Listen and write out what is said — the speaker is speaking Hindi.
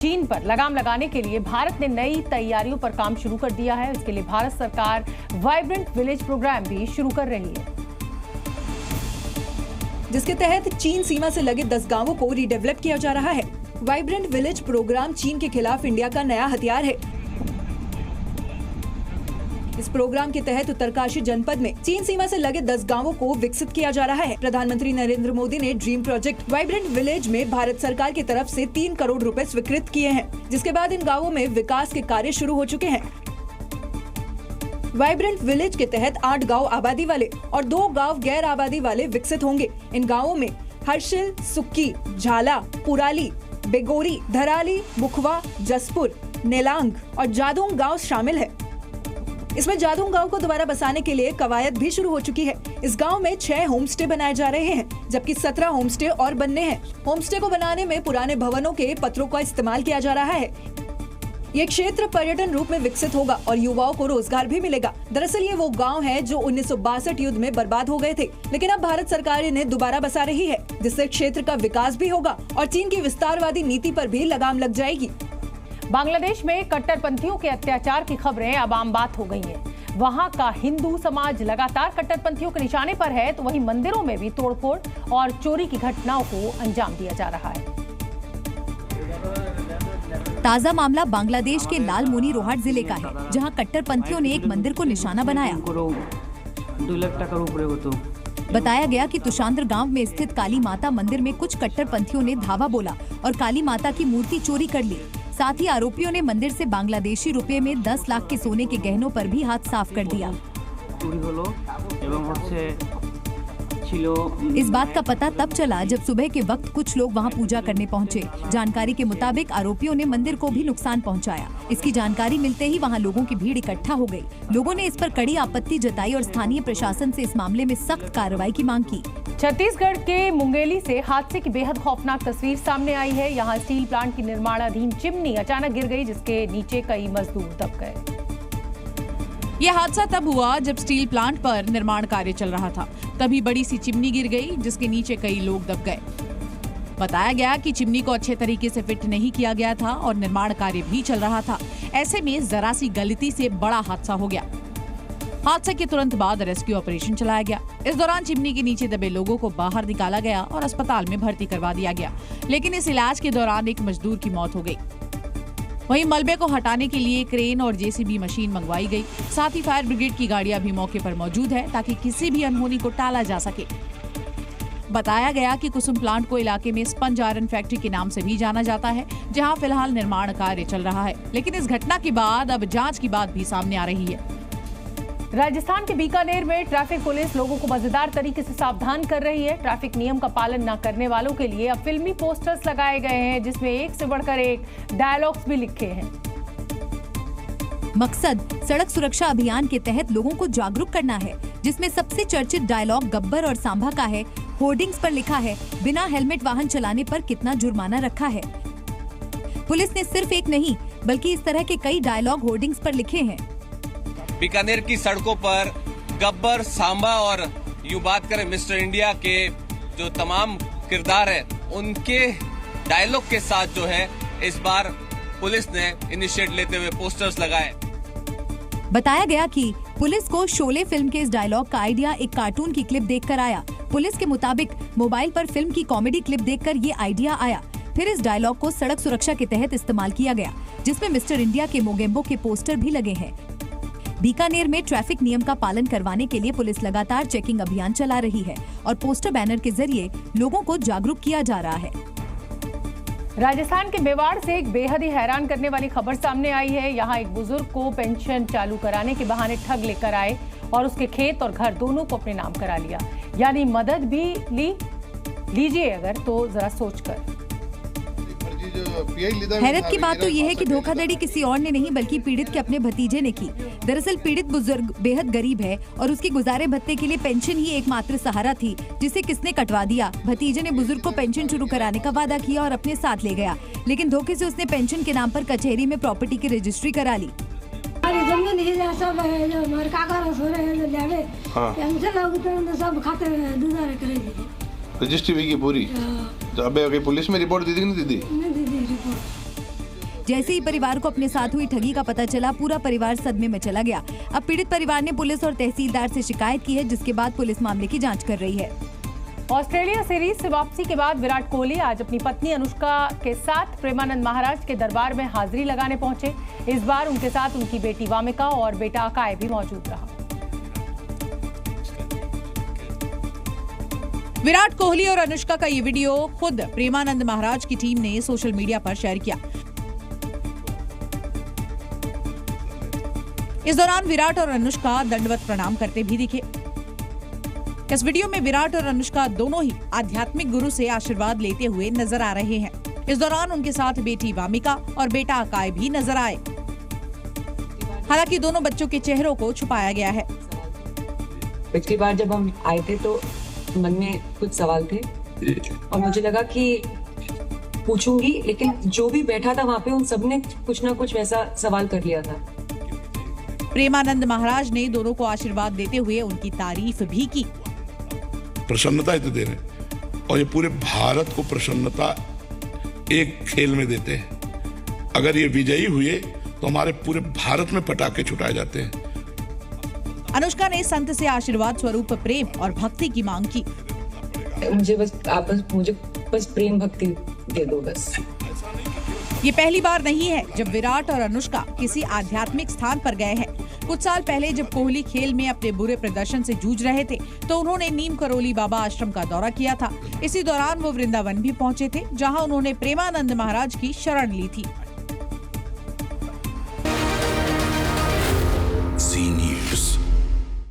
चीन पर लगाम लगाने के लिए भारत ने नई तैयारियों पर काम शुरू कर दिया है। इसके लिए भारत सरकार वाइब्रेंट विलेज प्रोग्राम भी शुरू कर रही है, जिसके तहत चीन सीमा से लगे 10 गांवों को रीडेवलप किया जा रहा है। वाइब्रेंट विलेज प्रोग्राम चीन के खिलाफ इंडिया का नया हथियार है। इस प्रोग्राम के तहत उत्तरकाशी जनपद में चीन सीमा से लगे 10 गांवों को विकसित किया जा रहा है। प्रधानमंत्री नरेंद्र मोदी ने ड्रीम प्रोजेक्ट वाइब्रेंट विलेज में भारत सरकार की तरफ से 3 करोड़ रुपए स्वीकृत किए हैं, जिसके बाद इन गांवों में विकास के कार्य शुरू हो चुके हैं। वाइब्रेंट विलेज के तहत 8 गांव आबादी वाले और 2 गांव गैर आबादी वाले विकसित होंगे। इन गाँवों में हर्षिल, सुक्की, झाला, पुराली, बेगोरी, धराली, मुखवा, जसपुर, नेलांग और जादूंग गांव शामिल है। इसमें जादूंग गांव को दोबारा बसाने के लिए कवायद भी शुरू हो चुकी है। इस गांव में 6 होम स्टे बनाए जा रहे हैं, जबकि 17 होम स्टे और बनने हैं। होम स्टे को बनाने में पुराने भवनों के पत्रों का इस्तेमाल किया जा रहा है। ये क्षेत्र पर्यटन रूप में विकसित होगा और युवाओं को रोजगार भी मिलेगा। दरअसल ये वो गांव है जो 1962 युद्ध में बर्बाद हो गए थे, लेकिन अब भारत सरकार इन्हें दोबारा बसा रही है, जिससे क्षेत्र का विकास भी होगा और चीन की विस्तारवादी नीति पर भी लगाम लग जाएगी। बांग्लादेश में कट्टरपंथियों के अत्याचार की खबरें अब आम बात हो गई हैं। वहां का हिंदू समाज लगातार कट्टरपंथियों के निशाने पर है, तो वहीं मंदिरों में भी तोड़फोड़ और चोरी की घटनाओं को अंजाम दिया जा रहा है। ताजा मामला बांग्लादेश के लालमोनी रोहाट जिले का है, जहां कट्टरपंथियों ने एक मंदिर को निशाना बनाया। 2 लाख টাকার উপরে হতো। बताया गया कि तुषांद्र गांव में स्थित काली माता मंदिर में कुछ कट्टरपंथियों ने धावा बोला और काली माता की मूर्ति चोरी कर ली। साथ ही आरोपियों ने मंदिर से बांग्लादेशी रुपए में 10 लाख के सोने के गहनों पर भी हाथ साफ कर दिया। इस बात का पता तब चला जब सुबह के वक्त कुछ लोग वहां पूजा करने पहुंचे। जानकारी के मुताबिक आरोपियों ने मंदिर को भी नुकसान पहुंचाया। इसकी जानकारी मिलते ही वहां लोगों की भीड़ इकट्ठा हो गई। लोगों ने इस पर कड़ी आपत्ति जताई और स्थानीय प्रशासन से इस मामले में सख्त कार्रवाई की मांग की। छत्तीसगढ़ के मुंगेली से हादसे की बेहद खौफनाक तस्वीर सामने आई है। यहाँ स्टील प्लांट की निर्माणाधीन चिमनी अचानक गिर गई, जिसके नीचे कई मजदूर दब गए। यह हादसा तब हुआ जब स्टील प्लांट पर निर्माण कार्य चल रहा था। तभी बड़ी सी चिमनी गिर गई, जिसके नीचे कई लोग दब गए। बताया गया कि चिमनी को अच्छे तरीके से फिट नहीं किया गया था और निर्माण कार्य भी चल रहा था। ऐसे में जरा सी गलती से बड़ा हादसा हो गया। हादसे के तुरंत बाद रेस्क्यू ऑपरेशन चलाया गया। इस दौरान चिमनी के नीचे दबे लोगों को बाहर निकाला गया और अस्पताल में भर्ती करवा दिया गया, लेकिन इस इलाज के दौरान एक मजदूर की मौत हो गई। वहीं मलबे को हटाने के लिए क्रेन और जेसीबी मशीन मंगवाई गई। साथ ही फायर ब्रिगेड की गाड़ियां भी मौके पर मौजूद है, ताकि किसी भी अनहोनी को टाला जा सके। बताया गया कि कुसुम प्लांट को इलाके में स्पंज आयरन फैक्ट्री के नाम से भी जाना जाता है, जहां फिलहाल निर्माण कार्य चल रहा है। लेकिन इस घटना के बाद अब जांच की बात भी सामने आ रही है। राजस्थान के बीकानेर में ट्रैफिक पुलिस लोगों को मजेदार तरीके से सावधान कर रही है। ट्रैफिक नियम का पालन न करने वालों के लिए अब फिल्मी पोस्टर्स लगाए गए हैं, जिसमें एक से बढ़कर एक डायलॉग्स भी लिखे हैं। मकसद सड़क सुरक्षा अभियान के तहत लोगों को जागरूक करना है, जिसमें सबसे चर्चित डायलॉग गब्बर और सांभा का है। होर्डिंग्स पर लिखा है, बिना हेलमेट वाहन चलाने पर कितना जुर्माना रखा है। पुलिस ने सिर्फ एक नहीं बल्कि इस तरह के कई डायलॉग होर्डिंग्स पर लिखे हैं। बीकानेर की सड़कों पर गब्बर, सांबा और यूं बात करें मिस्टर इंडिया के जो तमाम किरदार है, उनके डायलॉग के साथ जो है इस बार पुलिस ने इनिशिएट लेते हुए पोस्टर्स लगाए। बताया गया कि पुलिस को शोले फिल्म के इस डायलॉग का आइडिया एक कार्टून की क्लिप देखकर आया। पुलिस के मुताबिक मोबाइल पर फिल्म की कॉमेडी क्लिप देखकर ये आइडिया आया। फिर इस डायलॉग को सड़क सुरक्षा के तहत इस्तेमाल किया गया, जिसमें मिस्टर इंडिया के मोगेम्बो के पोस्टर भी लगे हैं। बीकानेर में ट्रैफिक नियम का पालन करवाने के लिए पुलिस लगातार चेकिंग अभियान चला रही है और पोस्टर बैनर के जरिए लोगों को जागरूक किया जा रहा है। राजस्थान के मेवाड़ से एक बेहद ही हैरान करने वाली खबर सामने आई है। यहाँ एक बुजुर्ग को पेंशन चालू कराने के बहाने ठग लेकर आए और उसके खेत और घर दोनों को अपने नाम करा लिया। यानी मदद भी लीजिए अगर तो जरा सोचकर। हैरत की बात तो यह है कि धोखाधड़ी किसी और ने नहीं बल्कि पीड़ित के अपने भतीजे ने की। दरअसल पीड़ित बुजुर्ग बेहद गरीब है और उसकी गुजारे भत्ते के लिए पेंशन ही एकमात्र सहारा थी, जिसे किसने कटवा दिया। भतीजे ने बुजुर्ग को पेंशन शुरू कराने का वादा किया और अपने साथ ले गया, लेकिन धोखे से उसने पेंशन के नाम पर कचहरी में प्रॉपर्टी की रजिस्ट्री करा ली। रजिस्ट्री भी की पूरी। तो अबे पुलिस में रिपोर्ट दी थी नहीं दी? जैसे ही परिवार को अपने साथ हुई ठगी का पता चला, पूरा परिवार सदमे में चला गया। अब पीड़ित परिवार ने पुलिस और तहसीलदार से शिकायत की है, जिसके बाद पुलिस मामले की जाँच कर रही है। ऑस्ट्रेलिया सीरीज से वापसी के बाद विराट कोहली आज अपनी पत्नी अनुष्का के साथ प्रेमानंद महाराज के दरबार में हाजिरी लगाने पहुंचे। इस बार उनके साथ उनकी बेटी वामिका और बेटा अकाय भी मौजूद रहा। विराट कोहली और अनुष्का का ये वीडियो खुद प्रेमानंद महाराज की टीम ने सोशल मीडिया पर शेयर किया। इस दौरान विराट और अनुष्का दंडवत प्रणाम करते भी दिखे। इस वीडियो में विराट और अनुष्का दोनों ही आध्यात्मिक गुरु से आशीर्वाद लेते हुए नजर आ रहे हैं। इस दौरान उनके साथ बेटी वामिका और बेटा अकाय भी नजर आए। हालांकि दोनों बच्चों के चेहरों को छुपाया गया है। पिछली बार जब हम आए थे तो मन में कुछ सवाल थे और मुझे लगा कि पूछूंगी, लेकिन जो भी बैठा था वहाँ पे उन सब ने कुछ ना कुछ वैसा सवाल कर लिया था। प्रेमानंद महाराज ने दोनों को आशीर्वाद देते हुए उनकी तारीफ भी की। प्रसन्नता तो दे रहे और ये पूरे भारत को प्रसन्नता एक खेल में देते हैं। अगर ये विजयी हुए तो हमारे पूरे भारत में पटाखे छुटाए जाते हैं। अनुष्का ने संत से आशीर्वाद स्वरूप प्रेम और भक्ति की मांग की। मुझे बस प्रेम भक्ति दे दो बस। ये पहली बार नहीं है जब विराट और अनुष्का किसी आध्यात्मिक स्थान पर गए हैं। कुछ साल पहले जब कोहली खेल में अपने बुरे प्रदर्शन से जूझ रहे थे तो उन्होंने नीम करोली बाबा आश्रम का दौरा किया था। इसी दौरान वो वृंदावन भी पहुंचे थे, जहां उन्होंने प्रेमानंद महाराज की शरण ली थी।